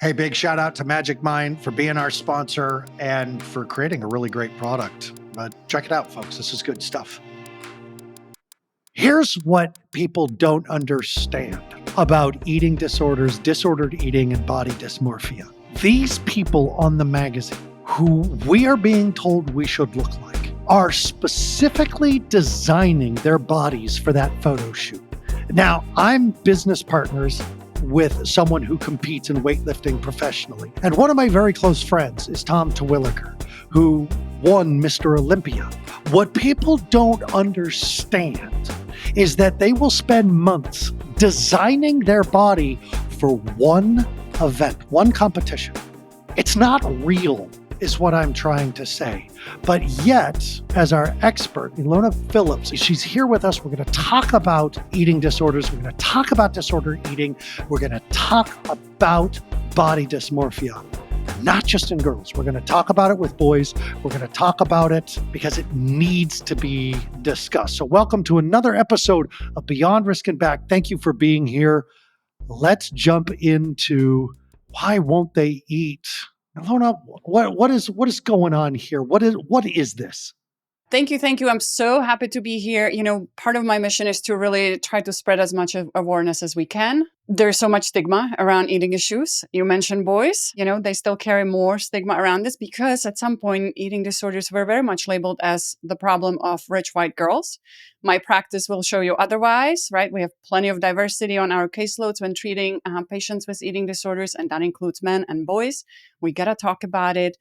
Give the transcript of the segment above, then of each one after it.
Hey, big shout out to Magic Mind for being our sponsor and for creating a really great product. But check it out, folks. This is good stuff. Here's what people don't understand about eating disorders, disordered eating, and body dysmorphia. These people on the magazine who we are being told we should look like are specifically designing their bodies for that photo shoot. Now, I'm business partners with someone who competes in weightlifting professionally. And one of my very close friends is Tom Terwilliger, who won Mr. Olympia. What people don't understand is that they will spend months designing their body for one event, one competition. It's not real, is what I'm trying to say. But yet, as our expert, Ilona Phillips, she's here with us. We're going to talk about eating disorders. We're going to talk about disordered eating. We're going to talk about body dysmorphia, not just in girls. We're going to talk about it with boys. We're going to talk about it because it needs to be discussed. So welcome to another episode of Beyond Risk and Back. Thank you for being here. Let's jump into why won't they eat? Ilona, what is going on here? What is this? Thank you. I'm so happy to be here. Part of my mission is to really try to spread as much awareness as we can. There's so much stigma around eating issues. You mentioned boys, they still carry more stigma around this because at some point, eating disorders were very much labeled as the problem of rich white girls. My practice will show you otherwise, right? We have plenty of diversity on our caseloads when treating patients with eating disorders, and that includes men and boys. We got to talk about it.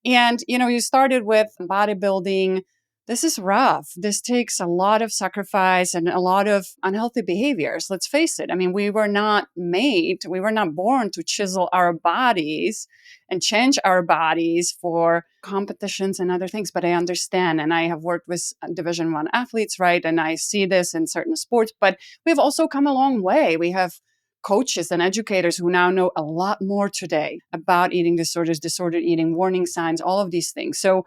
And, you started with bodybuilding. This is rough. This takes a lot of sacrifice and a lot of unhealthy behaviors. Let's face it. I mean, we were not born to chisel our bodies and change our bodies for competitions and other things. But I understand. And I have worked with Division I athletes, right? And I see this in certain sports, but we've also come a long way. We have coaches and educators who now know a lot more today about eating disorders, disordered eating, warning signs, all of these things. So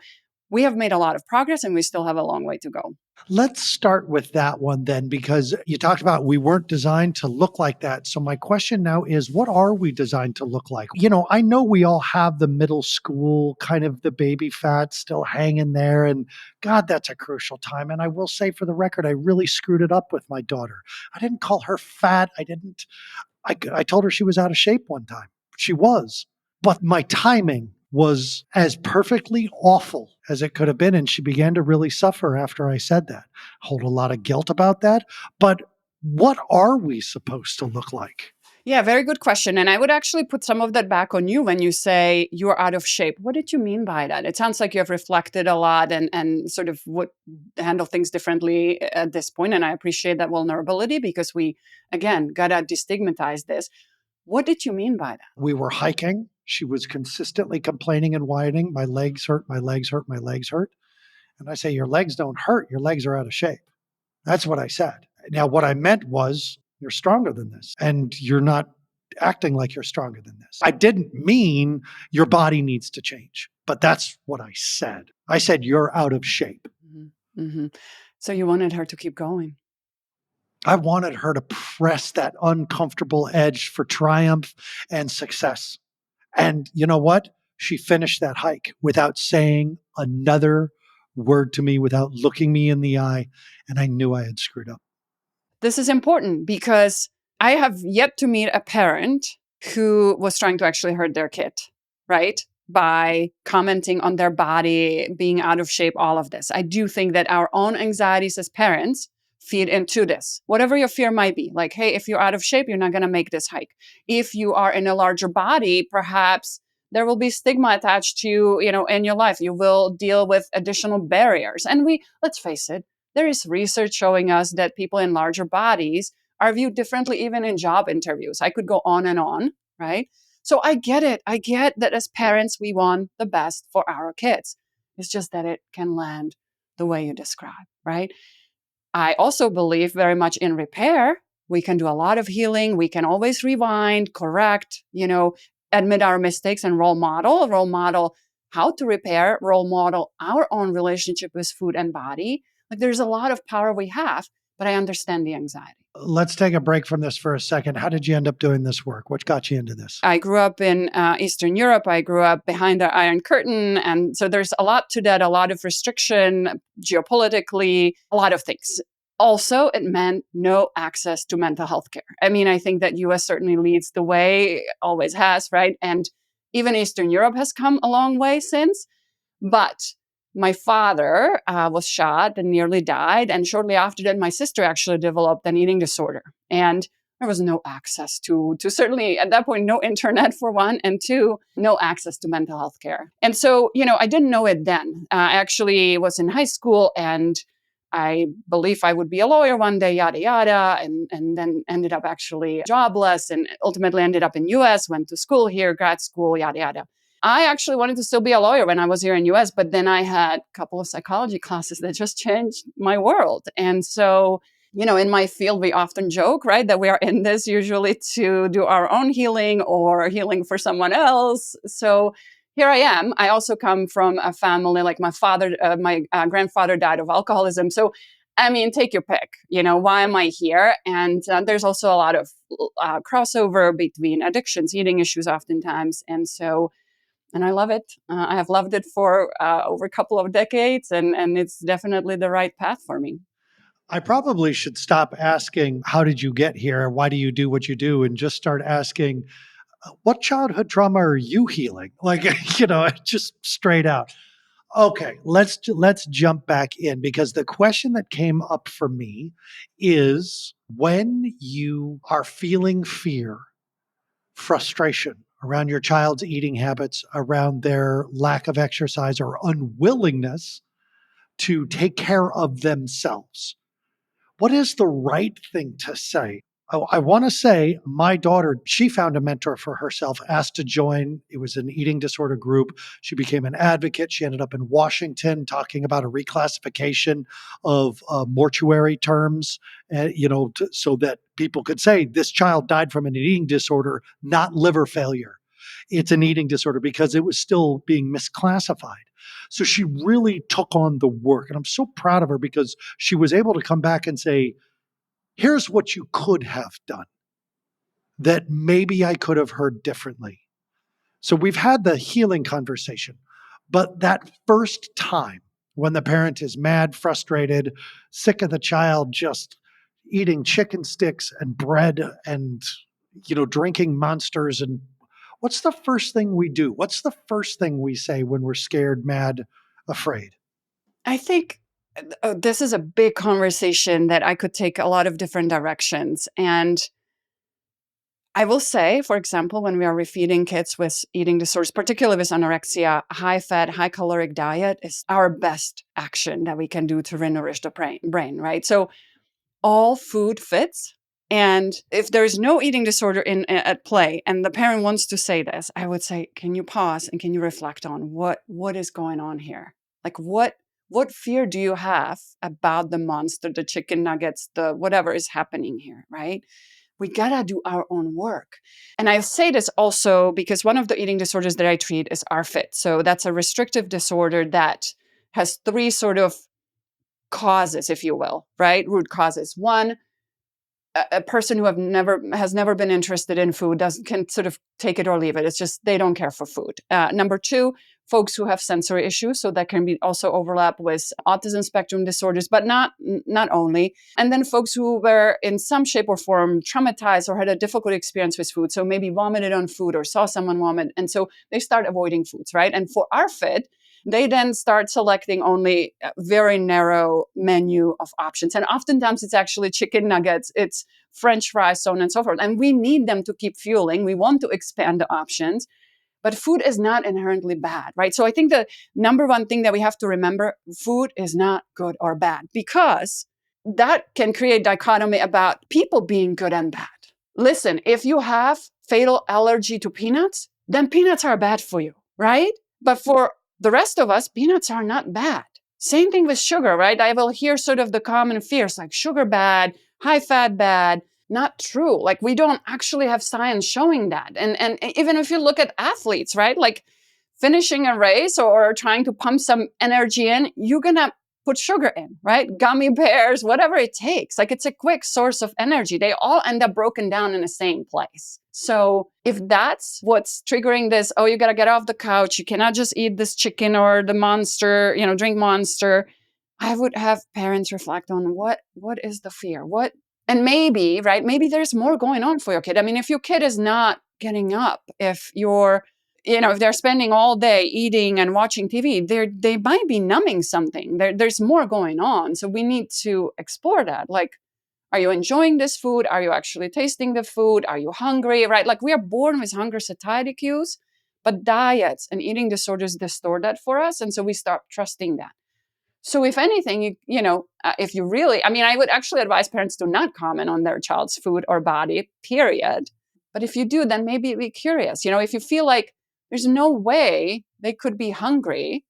we have made a lot of progress and we still have a long way to go. Let's start with that one then, because you talked about we weren't designed to look like that. So my question now is, what are we designed to look like? I know we all have the middle school, kind of the baby fat still hanging there. And God, that's a crucial time. And I will say for the record, I really screwed it up with my daughter. I didn't call her fat. I told her she was out of shape one time. She was. But my timing was as perfectly awful as it could have been. And she began to really suffer after I said that. Hold a lot of guilt about that. But what are we supposed to look like? Yeah, very good question. And I would actually put some of that back on you when you say you're out of shape. What did you mean by that? It sounds like you have reflected a lot and sort of would handle things differently at this point. And I appreciate that vulnerability because we, again, got to destigmatize this. What did you mean by that? We were hiking. She was consistently complaining and whining. My legs hurt, my legs hurt, my legs hurt. And I say, your legs don't hurt. Your legs are out of shape. That's what I said. Now, what I meant was, you're stronger than this. And you're not acting like you're stronger than this. I didn't mean your body needs to change, but that's what I said. I said, you're out of shape. Mm-hmm. Mm-hmm. So you wanted her to keep going. I wanted her to press that uncomfortable edge for triumph and success. And you know what? She finished that hike without saying another word to me, without looking me in the eye. And I knew I had screwed up. This is important because I have yet to meet a parent who was trying to actually hurt their kid, right? By commenting on their body, being out of shape, all of this. I do think that our own anxieties as parents feed into this. Whatever your fear might be, like, hey, if you're out of shape, you're not going to make this hike. If you are in a larger body, perhaps there will be stigma attached to you, in your life. You will deal with additional barriers. And let's face it, there is research showing us that people in larger bodies are viewed differently, even in job interviews. I could go on and on, right? So I get it. I get that as parents, we want the best for our kids. It's just that it can land the way you describe, right? I also believe very much in repair. We can do a lot of healing. We can always rewind, correct, admit our mistakes and role model how to repair, role model our own relationship with food and body. Like there's a lot of power we have, but I understand the anxiety. Let's take a break from this for a second. How did you end up doing this work? What got you into this? I grew up in Eastern Europe. I grew up behind the Iron Curtain. And so there's a lot to that, a lot of restriction geopolitically, a lot of things. Also, it meant no access to mental health care. I mean, I think that US certainly leads the way, always has, right? And even Eastern Europe has come a long way since. But my father was shot and nearly died. And shortly after that, my sister actually developed an eating disorder. And there was no access to certainly at that point, no internet for one, and two, no access to mental health care. And so, I didn't know it then. I actually was in high school and I believe I would be a lawyer one day, yada, yada, and then ended up actually jobless and ultimately ended up in US, went to school here, grad school, yada, yada. I actually wanted to still be a lawyer when I was here in US, but then I had a couple of psychology classes that just changed my world. And so, in my field, we often joke, right, that we are in this usually to do our own healing or healing for someone else. So here I am. I also come from a family like my father, my grandfather died of alcoholism. So, I mean, take your pick. Why am I here? And there's also a lot of crossover between addictions, eating issues oftentimes. And I love it. I have loved it for over a couple of decades, and it's definitely the right path for me. I probably should stop asking, how did you get here? Why do you do what you do? And just start asking, what childhood trauma are you healing? Like, just straight out. Okay, let's jump back in because the question that came up for me is when you are feeling fear, frustration around your child's eating habits, around their lack of exercise or unwillingness to take care of themselves. What is the right thing to say? Oh, I want to say my daughter, she found a mentor for herself, asked to join. It was an eating disorder group. She became an advocate. She ended up in Washington talking about a reclassification of mortuary terms, so that people could say this child died from an eating disorder, not liver failure. It's an eating disorder because it was still being misclassified. So she really took on the work. And I'm so proud of her because she was able to come back and say, here's what you could have done that maybe I could have heard differently. So we've had the healing conversation, but that first time when the parent is mad, frustrated, sick of the child just eating chicken sticks and bread and drinking monsters, and what's the first thing we do? What's the first thing we say when we're scared, mad, afraid? I think this is a big conversation that I could take a lot of different directions. And I will say, for example, when we are refeeding kids with eating disorders, particularly with anorexia, high fat, high caloric diet is our best action that we can do to renourish the brain, right? So all food fits. And if there's no eating disorder at play and the parent wants to say this, I would say, can you pause and can you reflect on what is going on here? Like what fear do you have about the monster, the chicken nuggets, the whatever is happening here, right? We gotta do our own work. And I say this also because one of the eating disorders that I treat is RFID. So that's a restrictive disorder that has three sort of causes, if you will, right? Root causes. One, a person who has never been interested in food can sort of take it or leave it. It's just they don't care for food. Number two, folks who have sensory issues, so that can be also overlap with autism spectrum disorders, but not only. And then folks who were in some shape or form traumatized or had a difficult experience with food, so maybe vomited on food or saw someone vomit, and so they start avoiding foods, right? And for our fit, they then start selecting only a very narrow menu of options. And oftentimes it's actually chicken nuggets, it's French fries, so on and so forth. And we need them to keep fueling. We want to expand the options, but food is not inherently bad, right? So I think the number one thing that we have to remember, food is not good or bad, because that can create dichotomy about people being good and bad. Listen, if you have fatal allergy to peanuts, then peanuts are bad for you, right? But for the rest of us, peanuts are not bad. Same thing with sugar, right? I will hear sort of the common fears like sugar bad, high fat bad. Not true. Like we don't actually have science showing that. And even if you look at athletes, right? Like finishing a race or trying to pump some energy in, you're going to put sugar in, right? Gummy bears, whatever it takes. Like it's a quick source of energy. They all end up broken down in the same place. So if that's what's triggering this, oh, you got to get off the couch. You cannot just eat this chicken or the Monster, drink Monster. I would have parents reflect on what is the fear? And maybe, right? Maybe there's more going on for your kid. I mean, if your kid is not getting up, if if they're spending all day eating and watching TV, they might be numbing something. There's more going on. So we need to explore that. Like, are you enjoying this food? Are you actually tasting the food? Are you hungry? Right? Like we are born with hunger satiety cues, but diets and eating disorders distort that for us. And so we start trusting that. So if anything, if you really, I would actually advise parents to not comment on their child's food or body, period. But if you do, then maybe be curious. If you feel like there's no way they could be hungry,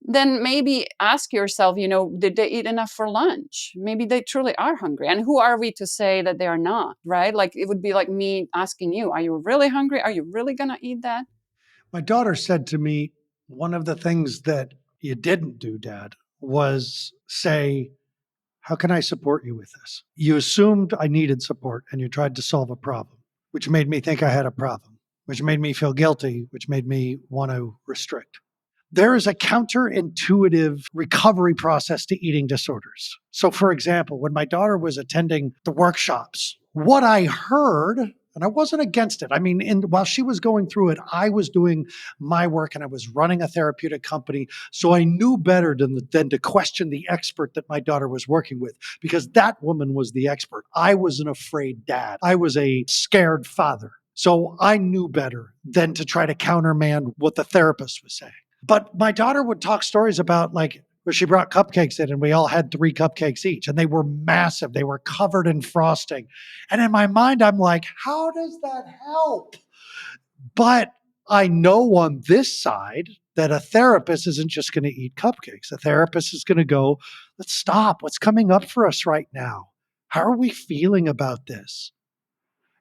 then maybe ask yourself, did they eat enough for lunch? Maybe they truly are hungry. And who are we to say that they are not, right? Like it would be like me asking you, are you really hungry? Are you really going to eat that? My daughter said to me, one of the things that you didn't do, Dad, was say, how can I support you with this? You assumed I needed support and you tried to solve a problem, which made me think I had a problem, which made me feel guilty, which made me want to restrict. There is a counterintuitive recovery process to eating disorders. So, for example, when my daughter was attending the workshops, what I heard, and I wasn't against it. While she was going through it, I was doing my work and I was running a therapeutic company. So I knew better than to question the expert that my daughter was working with, because that woman was the expert. I was an afraid dad. I was a scared father. So I knew better than to try to countermand what the therapist was saying. But my daughter would talk stories about where she brought cupcakes in and we all had 3 cupcakes each and they were massive. They were covered in frosting. And in my mind, I'm like, how does that help? But I know on this side that a therapist isn't just going to eat cupcakes. A therapist is going to go, let's stop. What's coming up for us right now? How are we feeling about this?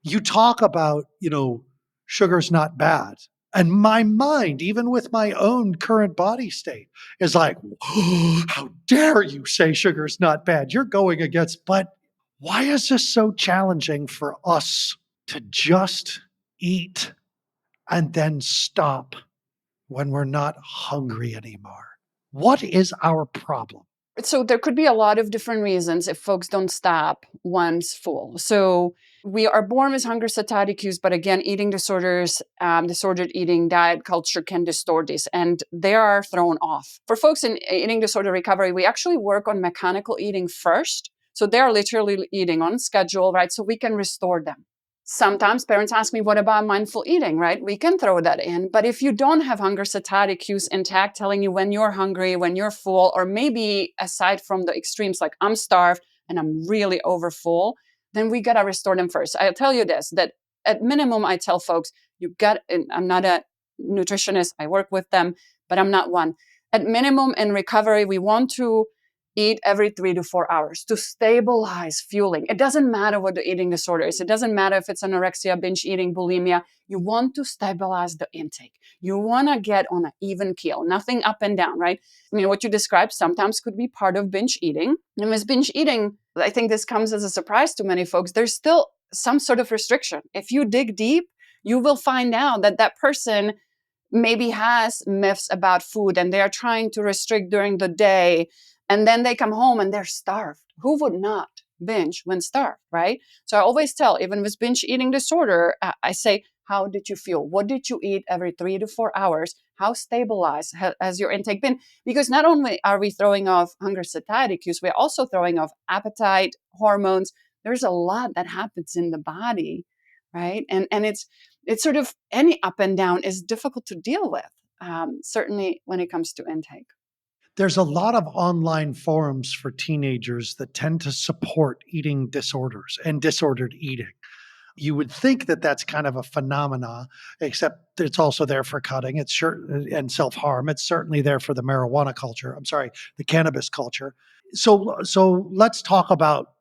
You talk about, sugar's not bad. And my mind, even with my own current body state, is like, oh, how dare you say sugar's not bad? You're going against, but why is this so challenging for us to just eat and then stop when we're not hungry anymore? What is our problem? So there could be a lot of different reasons if folks don't stop once full. So we are born with hunger satiety cues, but again, eating disorders, disordered eating, diet culture can distort this, and they are thrown off. For folks in eating disorder recovery, we actually work on mechanical eating first. So they are literally eating on schedule, right? So we can restore them. Sometimes parents ask me, what about mindful eating, right? We can throw that in. But if you don't have hunger satiety cues intact, telling you when you're hungry, when you're full, or maybe aside from the extremes, like I'm starved and I'm really over full, then we got to restore them first. I'll tell you this, that at minimum, I tell folks, I'm not a nutritionist, I work with them, but I'm not one. At minimum in recovery, we want to eat every 3 to 4 hours to stabilize fueling. It doesn't matter what the eating disorder is. It doesn't matter if it's anorexia, binge eating, bulimia. You want to stabilize the intake. You want to get on an even keel, nothing up and down, right? What you described sometimes could be part of binge eating. And with binge eating, I think this comes as a surprise to many folks. There's still some sort of restriction. If you dig deep, you will find out that that person maybe has myths about food and they are trying to restrict during the day. And then they come home and they're starved. Who would not binge when starved, right? So I always tell, even with binge eating disorder, I say, how did you feel? What did you eat every 3 to 4 hours? How stabilized has your intake been? Because not only are we throwing off hunger satiety cues, we're also throwing off appetite, hormones. There's a lot that happens in the body, right? And it's sort of any up and down is difficult to deal with, certainly when it comes to intake. There's a lot of online forums for teenagers that tend to support eating disorders and disordered eating. You would think that that's kind of a phenomena, except it's also there for cutting. It's sure and self-harm. It's certainly there for the marijuana culture. I'm sorry, the cannabis culture. So let's talk about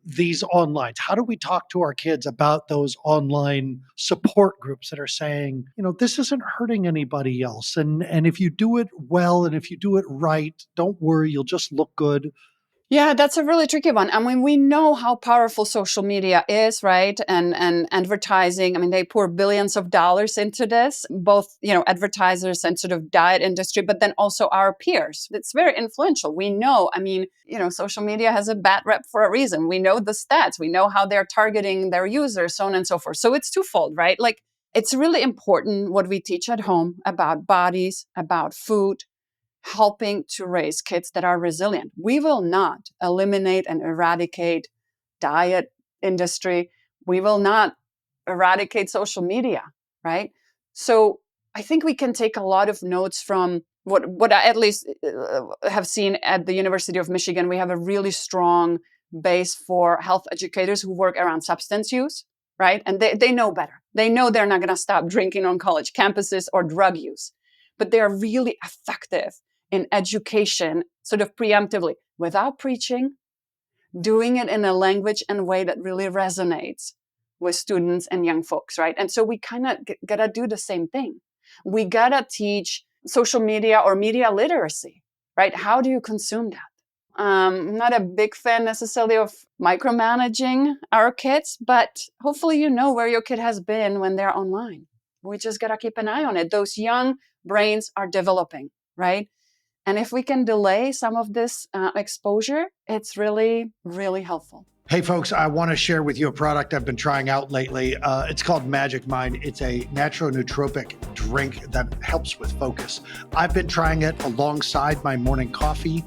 these online? How do we talk to our kids about those online support groups that are saying, this isn't hurting anybody else. And if you do it well and if you do it right, don't worry, you'll just look good. Yeah, that's a really tricky one. I mean, we know how powerful social media is, right? And advertising. I mean, they pour billions of dollars into this, both, advertisers and sort of diet industry, but then also our peers. It's very influential. We know, I mean, social media has a bad rep for a reason. We know the stats. We know how they're targeting their users, so on and so forth. So it's twofold, right? Like, it's really important what we teach at home about bodies, about food, helping to raise kids that are resilient. We will not eliminate and eradicate diet industry. We will not eradicate social media, right? So I think we can take a lot of notes from what I at least have seen at the University of Michigan. We have a really strong base for health educators who work around substance use, right? And they know better. They know they're not going to stop drinking on college campuses or drug use, but they are really effective in education, sort of preemptively, without preaching, doing it in a language and way that really resonates with students and young folks, right? And so we kind of gotta do the same thing. We gotta teach social media or media literacy, right? How do you consume that? I'm not a big fan necessarily of micromanaging our kids, but hopefully you know where your kid has been when they're online. We just gotta keep an eye on it. Those young brains are developing, right? And if we can delay some of this exposure, it's really, really helpful. Hey, folks, I want to share with you a product I've been trying out lately. It's called Magic Mind. It's a natural nootropic drink that helps with focus. I've been trying it alongside my morning coffee.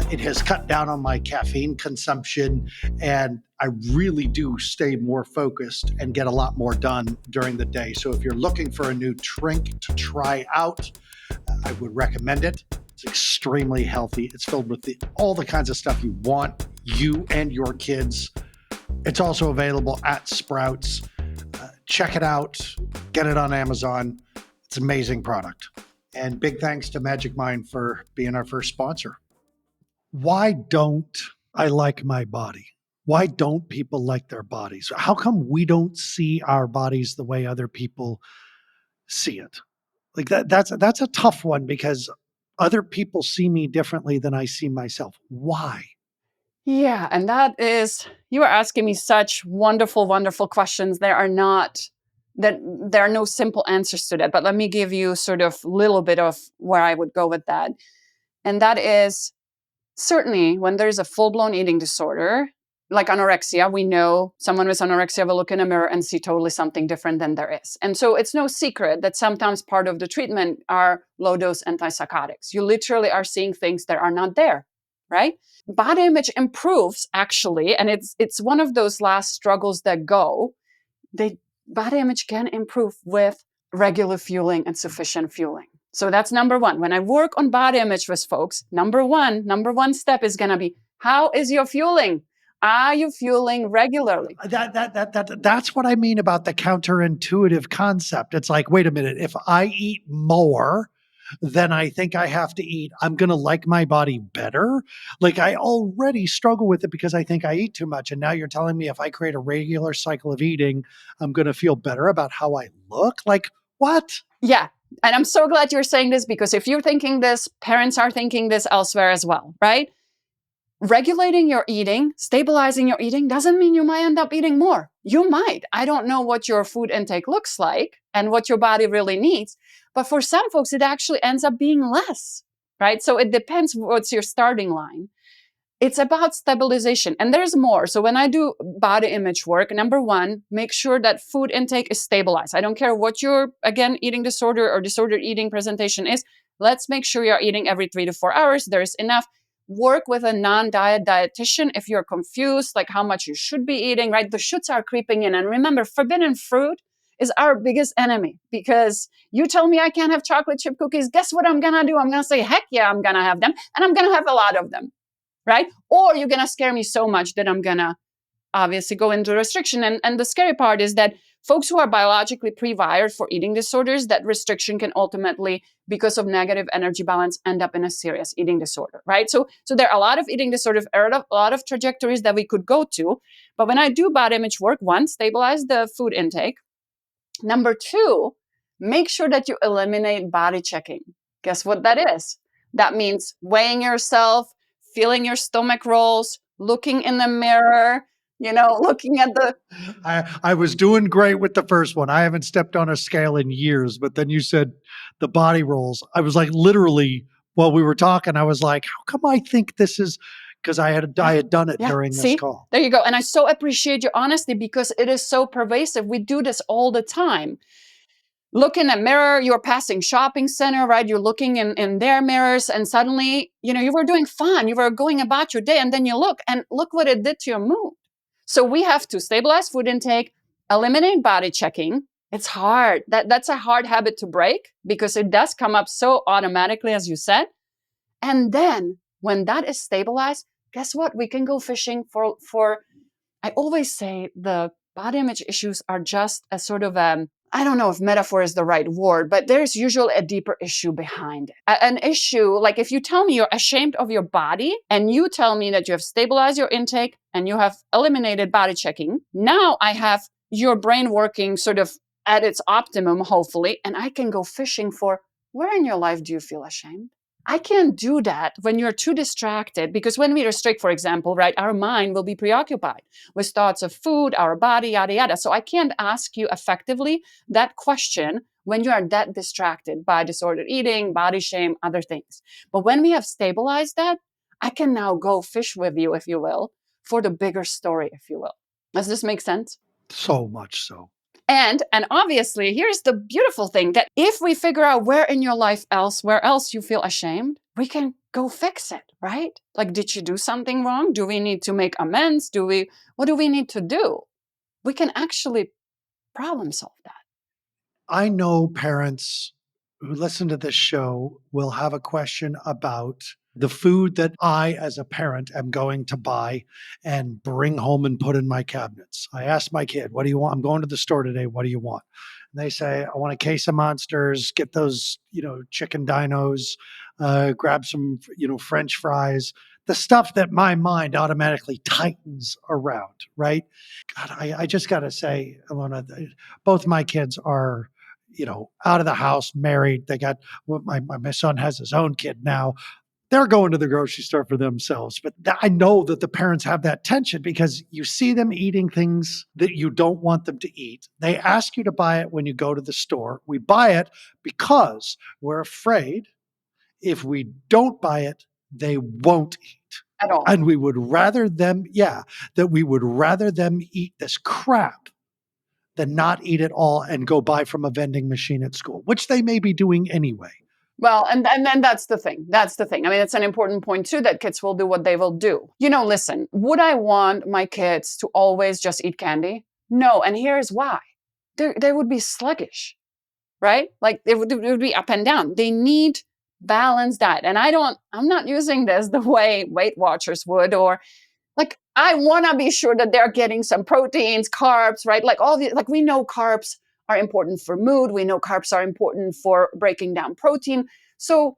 It has cut down on my caffeine consumption, and I really do stay more focused and get a lot more done during the day. So if you're looking for a new drink to try out, I would recommend it. It's extremely healthy. It's filled with all the kinds of stuff you want, you and your kids. It's also available at Sprouts. Check it out. Get it on Amazon. It's an amazing product. And big thanks to Magic Mind for being our first sponsor. Why don't I like my body? Why don't people like their bodies? How come we don't see our bodies the way other people see it? Like that's a tough one because other people see me differently than I see myself. Why? Yeah, and you are asking me such wonderful, wonderful questions. There are no simple answers to that, but let me give you sort of a little bit of where I would go with that. And that is certainly when there's a full-blown eating disorder, like anorexia, we know someone with anorexia will look in a mirror and see totally something different than there is. And so it's no secret that sometimes part of the treatment are low-dose antipsychotics. You literally are seeing things that are not there, right? Body image improves actually, and it's one of those last struggles that go. Body image can improve with regular fueling and sufficient fueling. So that's number one. When I work on body image with folks, number one step is going to be, how is your fueling? Are you fueling regularly? That's what I mean about the counterintuitive concept. It's like, wait a minute, if I eat more than I think I have to eat, I'm going to like my body better. Like I already struggle with it because I think I eat too much. And now you're telling me if I create a regular cycle of eating, I'm going to feel better about how I look. Like what? Yeah. And I'm so glad you're saying this because if you're thinking this, parents are thinking this elsewhere as well, right? Regulating your eating, stabilizing your eating doesn't mean you might end up eating more. You might. I don't know what your food intake looks like and what your body really needs. But for some folks, it actually ends up being less, right? So it depends what's your starting line. It's about stabilization. And there's more. So when I do body image work, number one, make sure that food intake is stabilized. I don't care what your, again, eating disorder or disordered eating presentation is. Let's make sure you're eating every 3 to 4 hours. There's enough. Work with a non-diet dietitian if you're confused, like how much you should be eating, right? The shoulds are creeping in. And remember, forbidden fruit is our biggest enemy because you tell me I can't have chocolate chip cookies. Guess what I'm going to do? I'm going to say, heck yeah, I'm going to have them. And I'm going to have a lot of them, right? Or you're going to scare me so much that I'm going to obviously go into restriction. And the scary part is that folks who are biologically pre-wired for eating disorders, that restriction can ultimately, because of negative energy balance, end up in a serious eating disorder, right? So there are a lot of eating disorders, a lot of trajectories that we could go to. But when I do body image work, one, stabilize the food intake. Number two, make sure that you eliminate body checking. Guess what that is? That means weighing yourself, feeling your stomach rolls, looking in the mirror, looking at the. I was doing great with the first one. I haven't stepped on a scale in years, but then you said the body rolls. I was like, literally, while we were talking, I was like, how come I think this is because I had done it during this call. There you go. And I so appreciate your honesty because it is so pervasive. We do this all the time. Look in a mirror, you're passing shopping center, right? You're looking in their mirrors and suddenly, you were doing fine. You were going about your day and then you look what it did to your mood. So we have to stabilize food intake, eliminate body checking. It's hard. That's a hard habit to break because it does come up so automatically, as you said. And then when that is stabilized, guess what? We can go fishing for I always say the body image issues are just a sort of I don't know if metaphor is the right word, but there's usually a deeper issue behind it. An issue, like if you tell me you're ashamed of your body and you tell me that you have stabilized your intake and you have eliminated body checking, now I have your brain working sort of at its optimum, hopefully, and I can go fishing for where in your life do you feel ashamed? I can't do that when you're too distracted because when we restrict, for example, right, our mind will be preoccupied with thoughts of food, our body, yada, yada. So I can't ask you effectively that question when you are that distracted by disordered eating, body shame, other things. But when we have stabilized that, I can now go fish with you, if you will, for the bigger story, if you will. Does this make sense? So much so. And obviously, here's the beautiful thing that if we figure out where in your life where else you feel ashamed, we can go fix it, right? Like, did you do something wrong? Do we need to make amends? What do we need to do? We can actually problem solve that. I know parents who listen to this show will have a question about the food that I, as a parent, am going to buy and bring home and put in my cabinets. I asked my kid, what do you want? I'm going to the store today. What do you want? And they say, I want a case of Monsters, get those, chicken dinos, grab some, French fries, the stuff that my mind automatically tightens around, right? God, I just got to say, Ilona, both my kids are, out of the house, married. They got, my son has his own kid now. They're going to the grocery store for themselves. But I know that the parents have that tension because you see them eating things that you don't want them to eat. They ask you to buy it when you go to the store. We buy it because we're afraid if we don't buy it, they won't eat. At all. And we would rather them, eat this crap than not eat it all and go buy from a vending machine at school, which they may be doing anyway. Well, and then that's the thing. That's the thing. I mean, it's an important point too that kids will do what they will do. Listen, would I want my kids to always just eat candy? No. And here's why. They would be sluggish, right? Like it would be up and down. They need balanced diet. And I'm not using this the way Weight Watchers would, or like, I want to be sure that they're getting some proteins, carbs, right? Like we know carbs are important for mood. We know carbs are important for breaking down protein. So,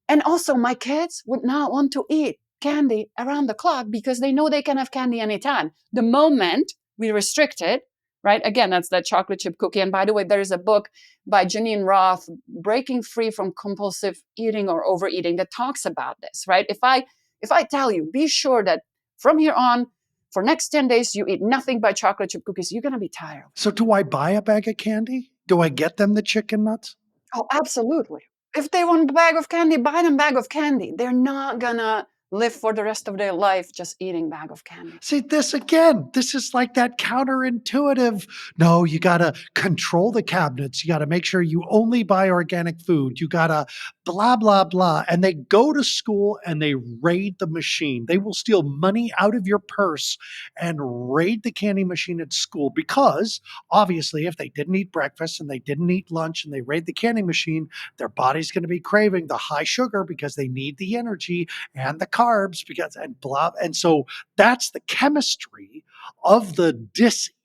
and also my kids would not want to eat candy around the clock because they know they can have candy anytime. The moment we restrict it, right? Again, that's that chocolate chip cookie. And by the way, there is a book by Janine Roth, Breaking Free from Compulsive Eating or Overeating, that talks about this, right? If I tell you, be sure that from here on, for next 10 days, you eat nothing but chocolate chip cookies, you're going to be tired. So do I buy a bag of candy? Do I get them the chicken nuts? Oh, absolutely. If they want a bag of candy, buy them a bag of candy. They're not going to live for the rest of their life just eating bag of candy. See, this is like that counterintuitive. No, you got to control the cabinets. You got to make sure you only buy organic food. You got to blah, blah, blah. And they go to school and they raid the machine. They will steal money out of your purse and raid the candy machine at school because obviously if they didn't eat breakfast and they didn't eat lunch and they raid the candy machine, their body's going to be craving the high sugar because they need the energy and the carbs and blah. And so that's the chemistry of the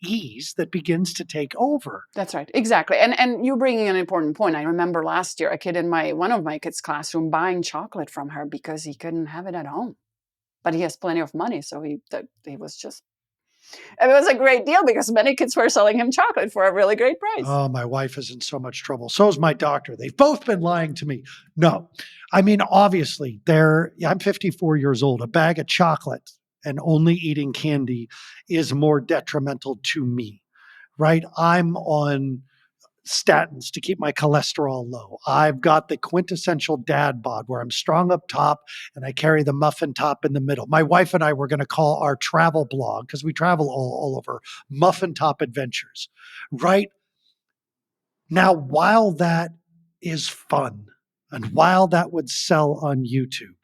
ease that begins to take over. That's right. Exactly. And you bringing an important point. I remember last year a kid in one of my kids' classroom buying chocolate from her because he couldn't have it at home. But he has plenty of money, so he was just, it was a great deal because many kids were selling him chocolate for a really great price. Oh, my wife is in so much trouble. So is my doctor. They've both been lying to me. No, I mean, obviously, I'm 54 years old. A bag of chocolate and only eating candy is more detrimental to me, right? I'm on statins to keep my cholesterol low. I've got the quintessential dad bod where I'm strong up top and I carry the muffin top in the middle. My wife and I were going to call our travel blog, because we travel all over, Muffin Top Adventures, right? Now, while that is fun and while that would sell on YouTube,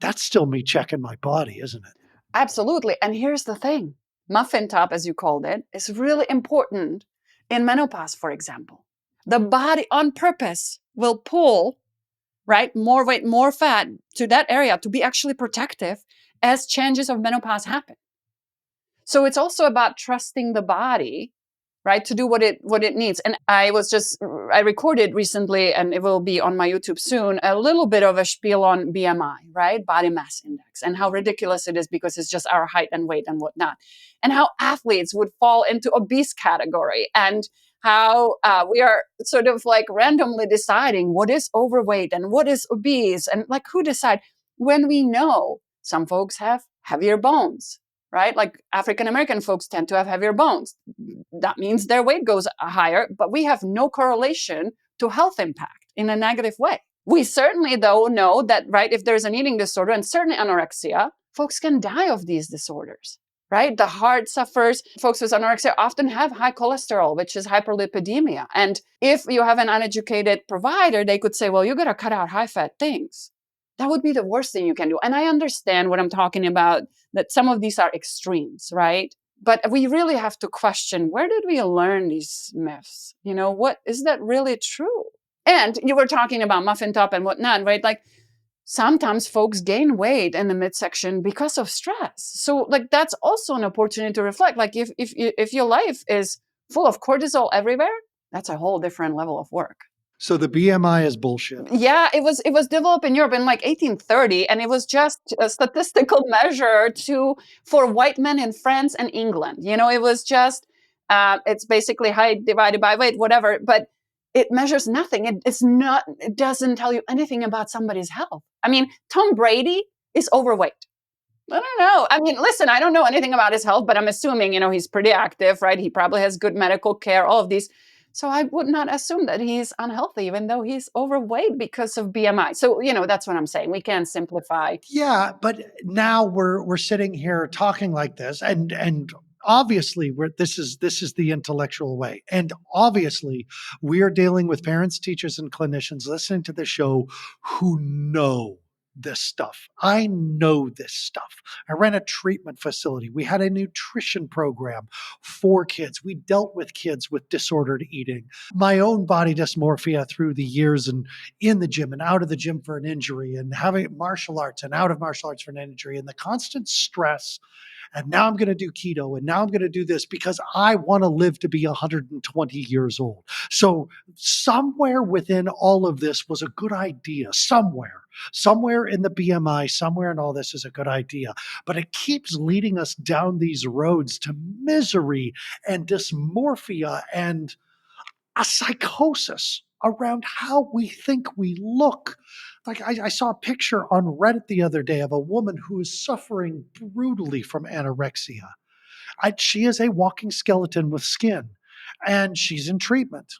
that's still me checking my body, isn't it? Absolutely. And here's the thing. Muffin top, as you called it, is really important in menopause, for example. The body on purpose will pull, right, more weight, more fat to that area to be actually protective as changes of menopause happen. So it's also about trusting the body, right, to do what it needs. And I recorded recently, and it will be on my YouTube soon, a little bit of a spiel on BMI, right, body mass index, and how ridiculous it is because it's just our height and weight and whatnot, and how athletes would fall into obese category, and how we are sort of like randomly deciding what is overweight and what is obese, and like who decide when we know some folks have heavier bones, right? Like African American folks tend to have heavier bones. That means their weight goes higher, but we have no correlation to health impact in a negative way. We certainly, though, know that, right, if there's an eating disorder, and certainly anorexia, folks can die of these disorders, right? The heart suffers. Folks with anorexia often have high cholesterol, which is hyperlipidemia. And if you have an uneducated provider, they could say, well, you got to cut out high-fat things. That would be the worst thing you can do. And I understand what I'm talking about, that some of these are extremes, right? But we really have to question, where did we learn these myths? What is that really true? And you were talking about muffin top and whatnot, right? Like sometimes folks gain weight in the midsection because of stress. So like that's also an opportunity to reflect. Like if your life is full of cortisol everywhere, that's a whole different level of work. So the BMI is bullshit. Yeah, it was developed in Europe in like 1830, and it was just a statistical measure for white men in France and England. It was just it's basically height divided by weight, whatever. But it measures nothing. It doesn't tell you anything about somebody's health. I mean, Tom Brady is overweight. I don't know. I mean, listen, I don't know anything about his health, but I'm assuming, he's pretty active, right? He probably has good medical care, all of these. So I would not assume that he's unhealthy, even though he's overweight because of BMI. So, that's what I'm saying. We can't simplify. Yeah, but now we're sitting here talking like this, and obviously this is the intellectual way, and obviously we are dealing with parents, teachers, and clinicians listening to the show who know this stuff. I know this stuff. I ran a treatment facility. We had a nutrition program for kids. We dealt with kids with disordered eating. My own body dysmorphia through the years, and in the gym and out of the gym for an injury, and having martial arts and out of martial arts for an injury, and the constant stress. And now I'm going to do keto, and now I'm going to do this because I want to live to be 120 years old. So somewhere within all of this was a good idea. Somewhere in the BMI, somewhere in all this is a good idea. But it keeps leading us down these roads to misery and dysmorphia and a psychosis around how we think we look. Like I saw a picture on Reddit the other day of a woman who is suffering brutally from anorexia. She is a walking skeleton with skin, and she's in treatment.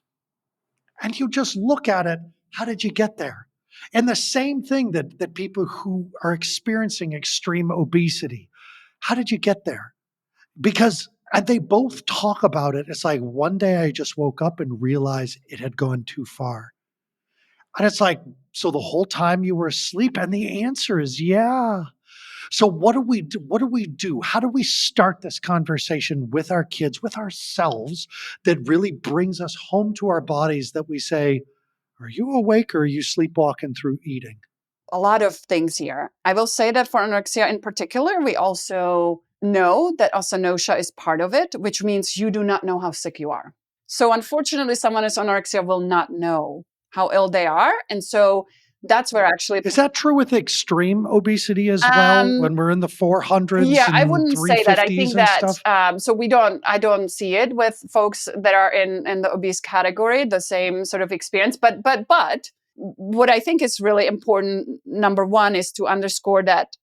And you just look at it, how did you get there? And the same thing that people who are experiencing extreme obesity, how did you get there? Because and they both talk about it. It's like one day I just woke up and realized it had gone too far. And it's like, so the whole time you were asleep? And the answer is yeah. So what do we do? What do we do? How do we start this conversation with our kids, with ourselves, that really brings us home to our bodies, that we say, are you awake or are you sleepwalking through eating? A lot of things here. I will say that for anorexia in particular, we also know that asanosha is part of it, which means you do not know how sick you are. So unfortunately, someone who's anorexia will not know how ill they are. And so that's where actually... Is that true with extreme obesity as well? When we're in the 400s Yeah, I and wouldn't say that. I 350s think and that stuff? so I don't see it with folks that are in the obese category, the same sort of experience. But what I think is really important, number one, is to underscore that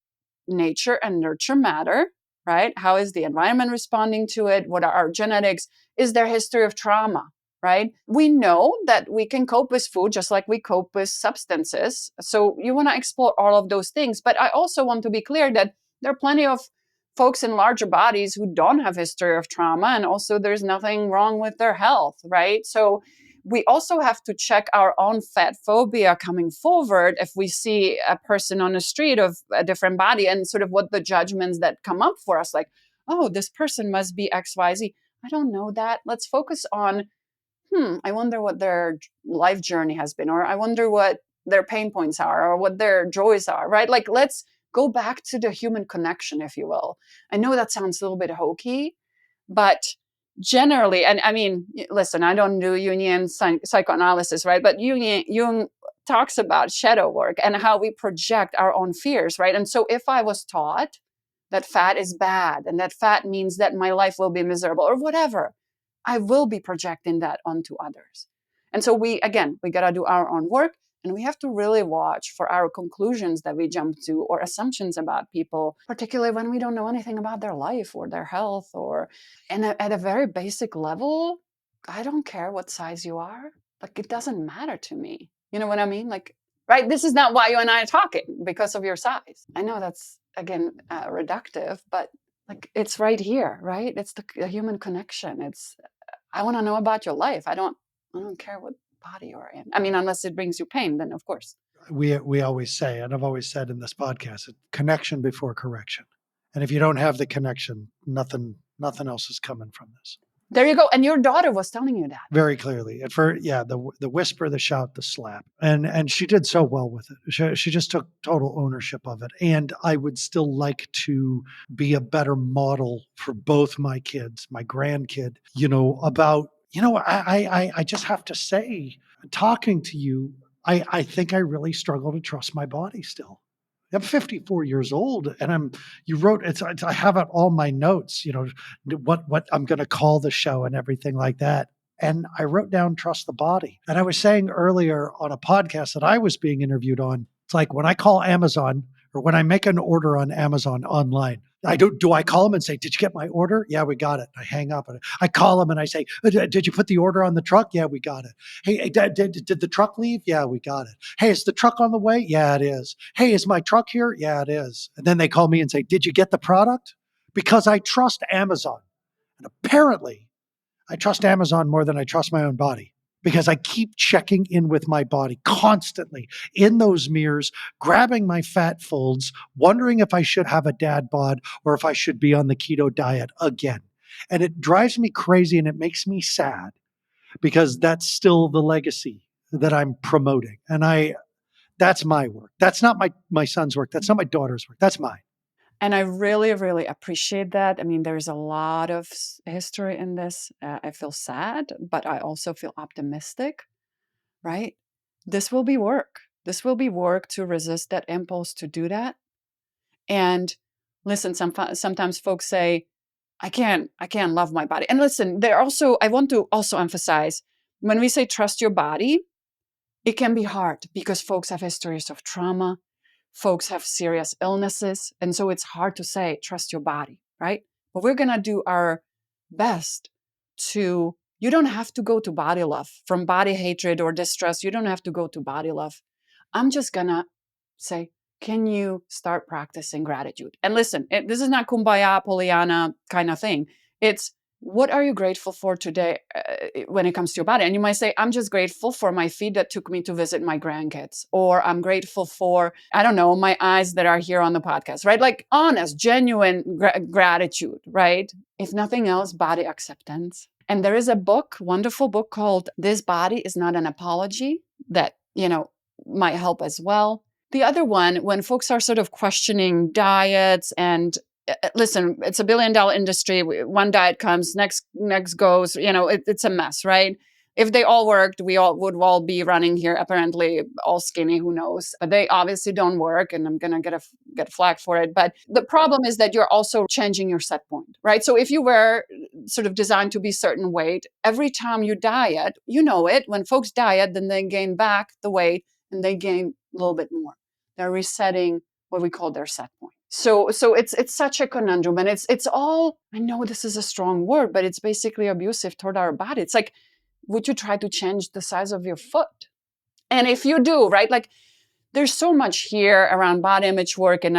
nature and nurture matter, right? How is the environment responding to it? What are our genetics? Is there history of trauma? Right? We know that we can cope with food just like we cope with substances. So you want to explore all of those things. But I also want to be clear that there are plenty of folks in larger bodies who don't have history of trauma, and also there's nothing wrong with their health, right? So we also have to check our own fat phobia coming forward if we see a person on the street of a different body, and sort of what the judgments that come up for us, like, oh, this person must be XYZ. I don't know that. Let's focus on, I wonder what their life journey has been, or I wonder what their pain points are, or what their joys are, right? Like, let's go back to the human connection, if you will. I know that sounds a little bit hokey, but generally, and I mean, listen, I don't do Jungian psychoanalysis, right? But Jung talks about shadow work and how we project our own fears, right? And so if I was taught that fat is bad and that fat means that my life will be miserable or whatever, I will be projecting that onto others. And so we got to do our own work, and we have to really watch for our conclusions that we jump to or assumptions about people, particularly when we don't know anything about their life or their health. And at a very basic level, I don't care what size you are. Like, it doesn't matter to me. You know what I mean? Like, right? This is not why you and I are talking, because of your size. I know that's, again, reductive, but like, it's right here, right? It's the human connection. I want to know about your life. I don't care what body you're in. I mean, unless it brings you pain, then of course. We always say, and I've always said in this podcast, connection before correction. And if you don't have the connection, nothing else is coming from this. There you go. And your daughter was telling you that very clearly. At first, the whisper, the shout, the slap, and she did so well with it. She just took total ownership of it. And I would still like to be a better model for both my kids, my grandkid. About I just have to say, talking to you, I think I really struggle to trust my body still. I'm 54 years old, and you wrote I have it all my notes, what I'm going to call the show and everything like that. And I wrote down trust the body. And I was saying earlier on a podcast that I was being interviewed on, it's like when I call Amazon or when I make an order on Amazon online, do I call them and say, did you get my order? Yeah, we got it. I hang up and I call them and I say, did you put the order on the truck? Yeah, we got it. Hey, did the truck leave? Yeah, we got it. Hey, is the truck on the way? Yeah, it is. Hey, is my truck here? Yeah, it is. And then they call me and say, did you get the product? Because I trust Amazon. And apparently I trust Amazon more than I trust my own body, because I keep checking in with my body constantly in those mirrors, grabbing my fat folds, wondering if I should have a dad bod or if I should be on the keto diet again. And it drives me crazy and it makes me sad, because that's still the legacy that I'm promoting. And that's my work. That's not my son's work. That's not my daughter's work. That's mine. And I really, really appreciate that. I mean, there's a lot of history in this. I feel sad, but I also feel optimistic, right? This will be work. This will be work to resist that impulse to do that. And listen, sometimes folks say, I can't love my body. And listen, I want to also emphasize, when we say trust your body, it can be hard because folks have histories of trauma. Folks have serious illnesses. And so it's hard to say, trust your body, right? But we're going to do our best you don't have to go to body love, from body hatred or distrust. You don't have to go to body love. I'm just going to say, can you start practicing gratitude? And listen, this is not kumbaya, Pollyanna kind of thing. It's, what are you grateful for today when it comes to your body? And you might say, I'm just grateful for my feet that took me to visit my grandkids. Or I'm grateful for, I don't know, my eyes that are here on the podcast, right? Like honest, genuine gratitude, right? If nothing else, body acceptance. And there is a book, wonderful book called This Body Is Not an Apology, that, might help as well. The other one, when folks are sort of questioning diets and listen, it's $1 billion industry. One diet comes, next goes, it's a mess, right? If they all worked, we all would all be running here, apparently all skinny, who knows? But they obviously don't work, and I'm gonna get flagged for it. But the problem is that you're also changing your set point, right? So if you were sort of designed to be certain weight, every time you diet, you know it. When folks diet, then they gain back the weight and they gain a little bit more. They're resetting what we call their set point. So it's such a conundrum, and it's all, I know this is a strong word, but it's basically abusive toward our body. It's like, would you try to change the size of your foot? And if you do, right, like there's so much here around body image work, and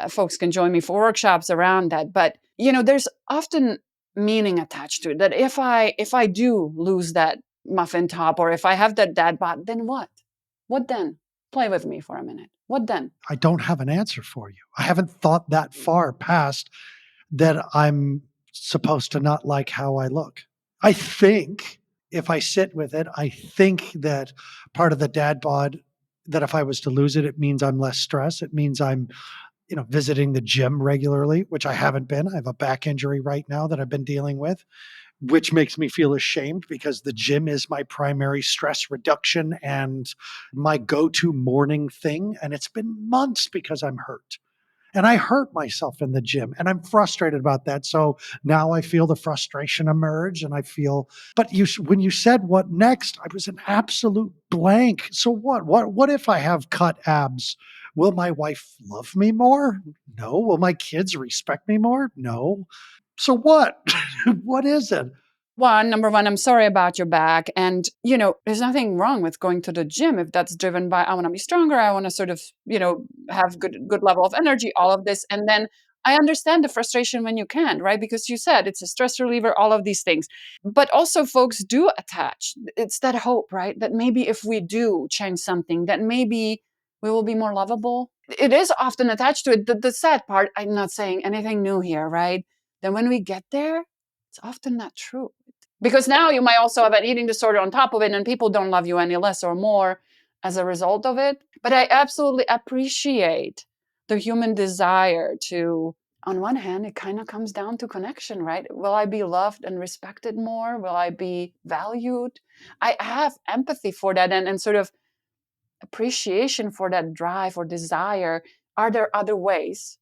folks can join me for workshops around that. But there's often meaning attached to it. That if I do lose that muffin top, or if I have that dad bod, then what? What then? Play with me for a minute. What then? I don't have an answer for you. I haven't thought that far past that I'm supposed to not like how I look. I think if I sit with it, I think that part of the dad bod, that if I was to lose it, it means I'm less stressed. It means I'm, visiting the gym regularly, which I haven't been. I have a back injury right now that I've been dealing with, which makes me feel ashamed because the gym is my primary stress reduction and my go-to morning thing. And it's been months because I'm hurt. And I hurt myself in the gym, and I'm frustrated about that. So now I feel the frustration emerge, and I feel, but when you said what next, I was an absolute blank. So what if I have cut abs? Will my wife love me more? No. Will my kids respect me more? No. So what? What is it? Number one, I'm sorry about your back. And, there's nothing wrong with going to the gym if that's driven by, I want to be stronger. I want to sort of, have good level of energy, all of this. And then I understand the frustration when you can't, right? Because you said it's a stress reliever, all of these things. But also folks do attach. It's that hope, right? That maybe if we do change something, that maybe we will be more lovable. It is often attached to it. The sad part, I'm not saying anything new here, right? Then when we get there, it's often not true. Because now you might also have an eating disorder on top of it, and people don't love you any less or more as a result of it. But I absolutely appreciate the human desire to, on one hand, it kind of comes down to connection, right? Will I be loved and respected more? Will I be valued? I have empathy for that and sort of appreciation for that drive or desire. Are there other ways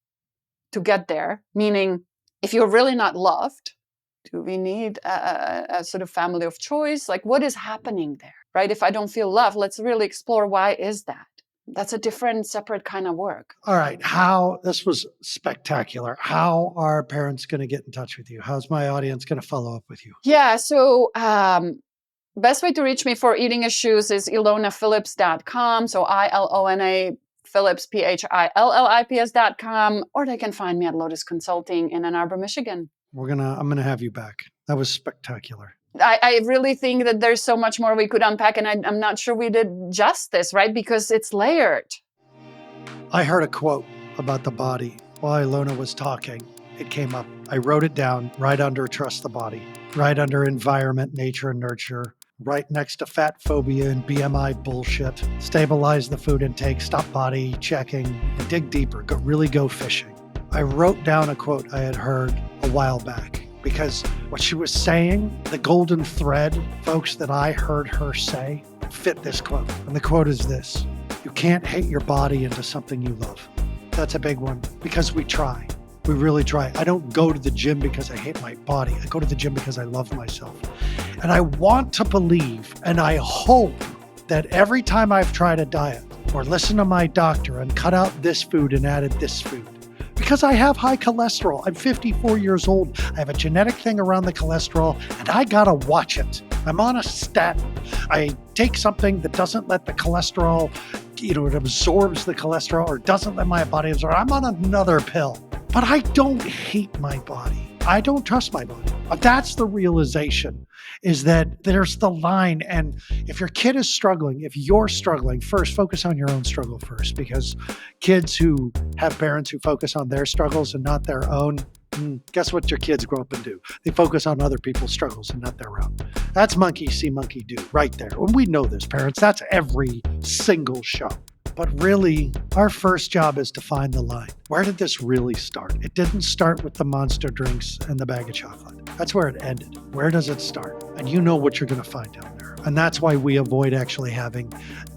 to get there? Meaning, if you're really not loved, do we need a sort of family of choice? Like, what is happening there, right? If I don't feel loved, let's really explore why is that? That's a different, separate kind of work. All right. This was spectacular. How are parents going to get in touch with you? How's my audience going to follow up with you? Yeah. So, best way to reach me for eating issues is ilonaphillips.com. So ILONA Phillips, PHILLIPS.com, or they can find me at Lotus Consulting in Ann Arbor, Michigan. I'm going to have you back. That was spectacular. I really think that there's so much more we could unpack, and I'm not sure we did justice, right? Because it's layered. I heard a quote about the body while Ilona was talking. It came up. I wrote it down right under trust the body, right under environment, nature, and nurture, right next to fat phobia and BMI bullshit. Stabilize the food intake, stop body checking, and dig deeper. Really go fishing. I wrote down a quote I had heard a while back because what she was saying, the golden thread, folks, that I heard her say fit this quote. And the quote is this: you can't hate your body into something you love. That's a big one because we try. We really try. I don't go to the gym because I hate my body. I go to the gym because I love myself. And I want to believe, and I hope that every time I've tried a diet or listened to my doctor and cut out this food and added this food, because I have high cholesterol. I'm 54 years old. I have a genetic thing around the cholesterol, and I gotta watch it. I'm on a statin. I take something that doesn't let the cholesterol, it absorbs the cholesterol or doesn't let my body absorb. I'm on another pill. But I don't hate my body. I don't trust my body. That's the realization, is that there's the line. And if your kid is struggling, if you're struggling, first focus on your own struggle first, because kids who have parents who focus on their struggles and not their own, guess what your kids grow up and do? They focus on other people's struggles and not their own. That's monkey see, monkey do right there. And we know this, parents. That's every single show. But really, our first job is to find the line. Where did this really start? It didn't start with the monster drinks and the bag of chocolate. That's where it ended. Where does it start? And you know what you're going to find down there. And that's why we avoid actually having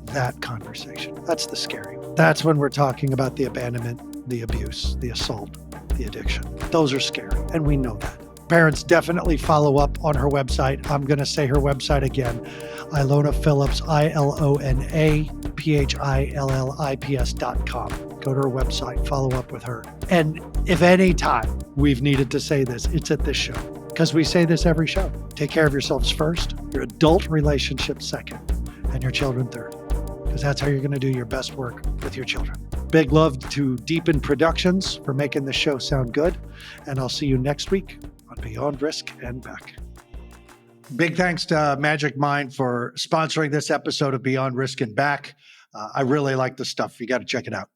that conversation. That's the scary one. That's when we're talking about the abandonment, the abuse, the assault, the addiction. Those are scary, and we know that. Parents, definitely follow up on her website. I'm going to say her website again, Ilona Phillips, ILONAPHILLIPS.com. Go to her website, follow up with her. And if any time we've needed to say this, it's at this show, because we say this every show. Take care of yourselves first, your adult relationship second, and your children third, because that's how you're going to do your best work with your children. Big love to Deepen Productions for making the show sound good, and I'll see you next week on Beyond Risk and Back. Big thanks to Magic Mind for sponsoring this episode of Beyond Risk and Back. I really like the stuff. You got to check it out.